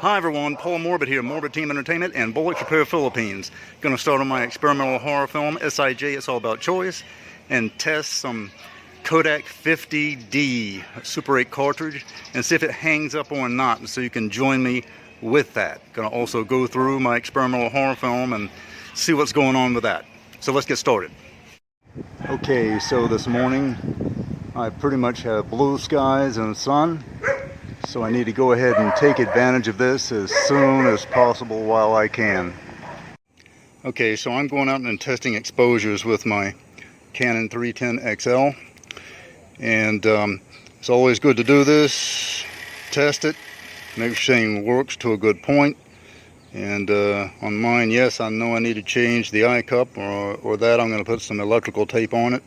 Hi everyone, Paul Morbid here, Morbid Team Entertainment and Bolex Repair Philippines. Going to start on my experimental horror film, SIJ, It's All About Choice, and test some Kodak 50D Super 8 cartridge and see if it hangs up or not, so you can join me with that. Going to also go through my experimental horror film and see what's going on with that. So let's get started. Okay, so this morning I pretty much have blue skies and sun. So I need to go ahead and take advantage of this as soon as possible while I can. Okay, so I'm going out and testing exposures with my Canon 310 XL. And it's always good to do this, test it, make sure everything works to a good point. And on mine, yes, I know I need to change the eye cup, or that I'm going to put some electrical tape on it,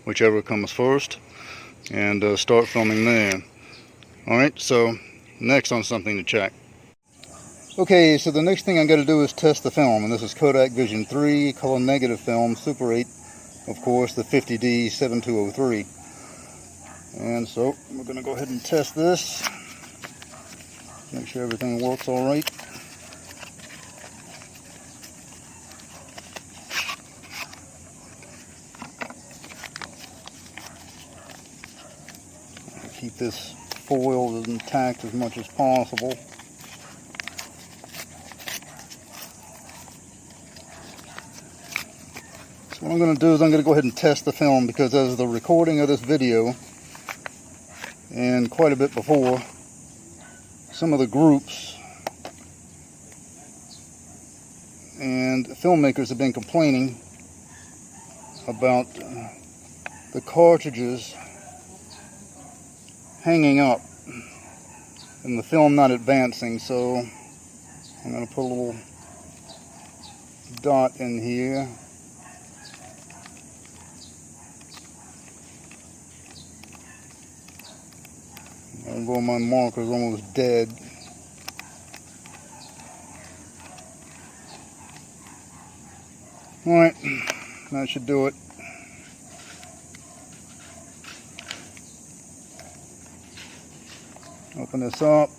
whichever comes first, and start filming there. Alright, so next on something to check. Okay, so the next thing I'm going to do is test the film, and this is Kodak Vision 3 color negative film, Super 8, of course, the 50D 7203. And so we're going to go ahead and test this, make sure everything works alright. Keep this foil as intact as much as possible. So what I'm going to do is I'm going to go ahead and test the film, because as the recording of this video and quite a bit before, some of the groups and filmmakers have been complaining about the cartridges hanging up and the film not advancing. So I'm going to put a little dot in here. Although my marker's almost dead. Alright, that should do it. Open this up,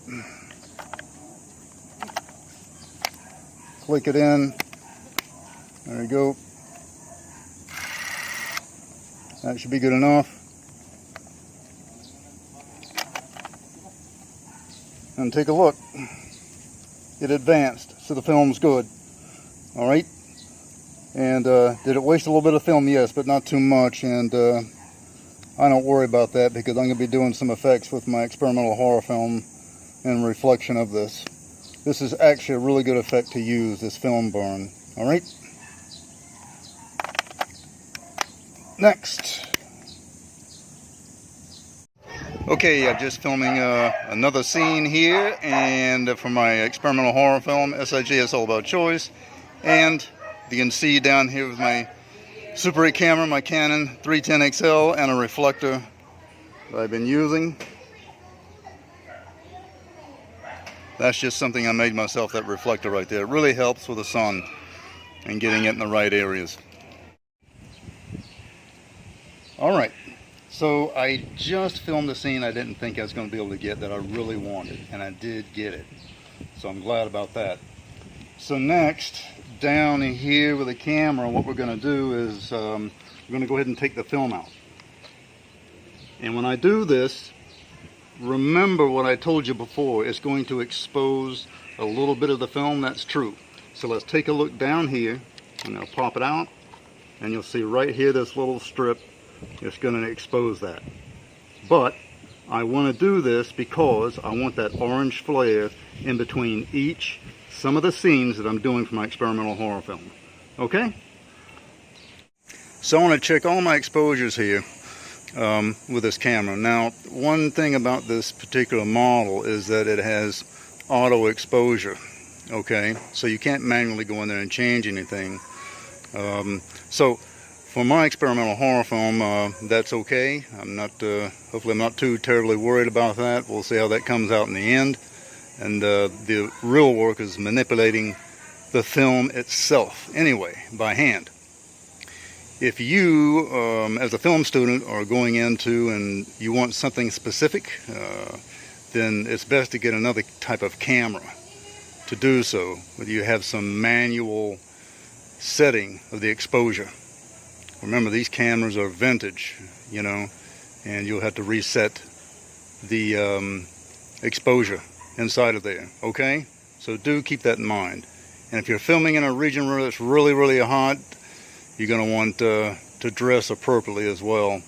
click it in, there we go, that should be good enough. And take a look, it advanced, so the film's good. Alright, and did it waste a little bit of film? Yes, but not too much, and I don't worry about that, because I'm going to be doing some effects with my experimental horror film in reflection of this. This is actually a really good effect to use, this film burn. Alright? Next. Okay, I'm just filming another scene here, and for my experimental horror film, SIJ, It's All About Choice. And you can see down here with my Super 8 camera, my Canon 310 XL, and a reflector that I've been using. That's just something I made myself, that reflector right there. It really helps with the sun and getting it in the right areas. Alright, so I just filmed a scene I didn't think I was going to be able to get that I really wanted, and I did get it. So I'm glad about that. So next, down here with the camera, what we're going to do is we're going to go ahead and take the film out. And when I do this, remember what I told you before, it's going to expose a little bit of the film. That's true. So let's take a look down here, and I'll pop it out, and you'll see right here this little strip. It's going to expose that. But I want to do this because I want that orange flare in between some of the scenes that I'm doing for my experimental horror film. Okay? So I want to check all my exposures here with this camera. Now, one thing about this particular model is that it has auto exposure. Okay? So you can't manually go in there and change anything. So for my experimental horror film, that's okay. Hopefully I'm not too terribly worried about that. We'll see how that comes out in the end. And the real work is manipulating the film itself, anyway, by hand. If you, as a film student, are going into and you want something specific, then it's best to get another type of camera. to do so, whether you have some manual setting of the exposure. Remember, these cameras are vintage, you know, and you'll have to reset the exposure inside of there, okay? So do keep that in mind. And if you're filming in a region where it's really, really hot, you're going to want to dress appropriately as well.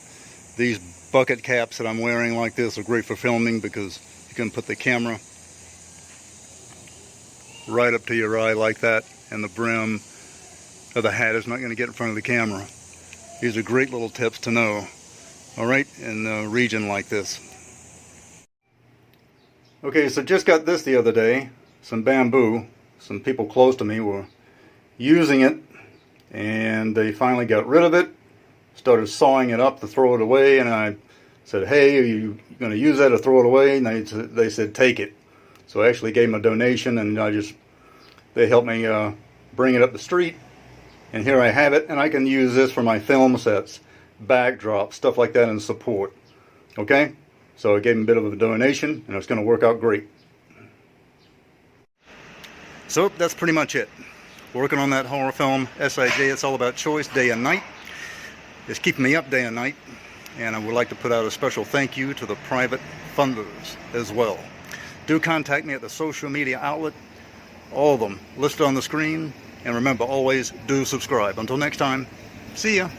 These bucket caps that I'm wearing like this are great for filming because you can put the camera right up to your eye like that, and the brim of the hat is not going to get in front of the camera. These are great little tips to know, all right, in a region like this. Okay, so just got this the other day, some bamboo. Some people close to me were using it, and they finally got rid of it, started sawing it up to throw it away, and I said, hey, are you going to use that or throw it away? And they said, take it. So I actually gave them a donation, and they helped me bring it up the street, and here I have it, and I can use this for my film sets, backdrops, stuff like that in support. Okay? So I gave them a bit of a donation, and it's going to work out great. So that's pretty much it. Working on that horror film SIJ. It's all about choice, day and night. It's keeping me up day and night. And I would like to put out a special thank you to the private funders as well. Do contact me at the social media outlet. All of them listed on the screen. And remember, always do subscribe. Until next time, see ya.